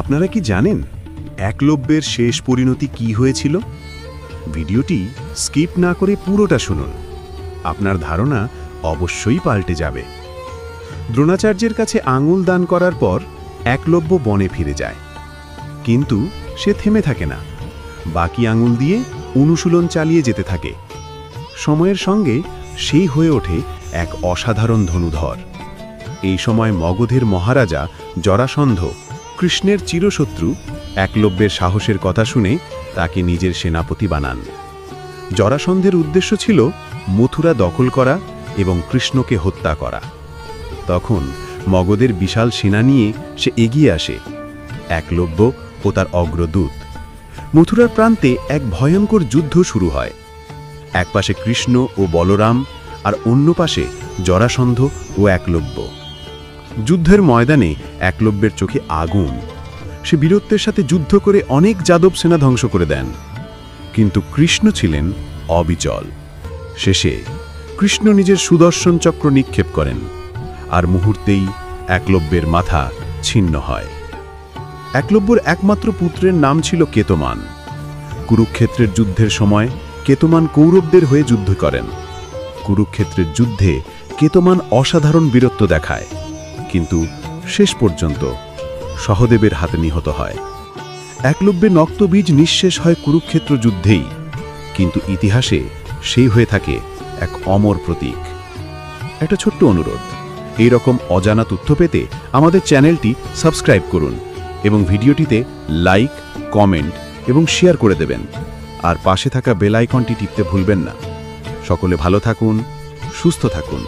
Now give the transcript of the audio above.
আপনারা কি জানেন একলব্যের শেষ পরিণতি কি হয়েছিল? ভিডিওটি স্কিপ না করে পুরোটা শুনুন। আপনার ধারণা অবশ্যই পাল্টে যাবে। দ্রোণাচার্যের কাছে আঙুল দান করার পর একলব্য বনে ফিরে যায়, কিন্তু সে থেমে থাকে না। বাকি আঙুল দিয়ে অনুশীলন চালিয়ে যেতে থাকে। সময়ের সঙ্গে সেই হয়ে ওঠে এক অসাধারণ ধনুধর। এই সময় মগধের মহারাজা জরাসন্ধ, কৃষ্ণের চিরশত্রু, একলব্যের সাহসের কথা শুনে তাকে নিজের সেনাপতি বানান। জরাসন্ধের উদ্দেশ্য ছিল মথুরা দখল করা এবং কৃষ্ণকে হত্যা করা। তখন মগধের বিশাল সেনা নিয়ে সে এগিয়ে আসে, একলব্য ও তার অগ্রদূত। মথুরার প্রান্তে এক ভয়ঙ্কর যুদ্ধ শুরু হয়। একপাশে কৃষ্ণ ও বলরাম, আর অন্য পাশে জরাসন্ধ ও একলব্য। যুদ্ধের ময়দানে একলব্যের চোখে আগুন। সে বীরত্বের সাথে যুদ্ধ করে অনেক যাদব সেনা ধ্বংস করে দেন, কিন্তু কৃষ্ণ ছিলেন অবিচল। শেষে কৃষ্ণ নিজের সুদর্শন চক্র নিক্ষেপ করেন, আর মুহূর্তেই একলব্যের মাথা ছিন্ন হয়। একলব্যর একমাত্র পুত্রের নাম ছিল কেতমান। কুরুক্ষেত্রের যুদ্ধের সময় কেতমান কৌরবদের হয়ে যুদ্ধ করেন। কুরুক্ষেত্রের যুদ্ধে কেতমান অসাধারণ বীরত্ব দেখায়, কিন্তু শেষ পর্যন্ত সহদেবের হাতে নিহত হয়। একলব্যের রক্তবীজ নিঃশেষ হয় কুরুক্ষেত্র যুদ্ধেই, কিন্তু ইতিহাসে সেই হয়ে থাকে এক অমর প্রতীক। একটা ছোট্ট অনুরোধ, এই রকম অজানা তথ্য পেতে আমাদের চ্যানেলটি সাবস্ক্রাইব করুন এবং ভিডিওটিতে লাইক, কমেন্ট এবং শেয়ার করে দেবেন। আর পাশে থাকা বেল আইকনটি টিপতে ভুলবেন না। সকলে ভালো থাকুন, সুস্থ থাকুন।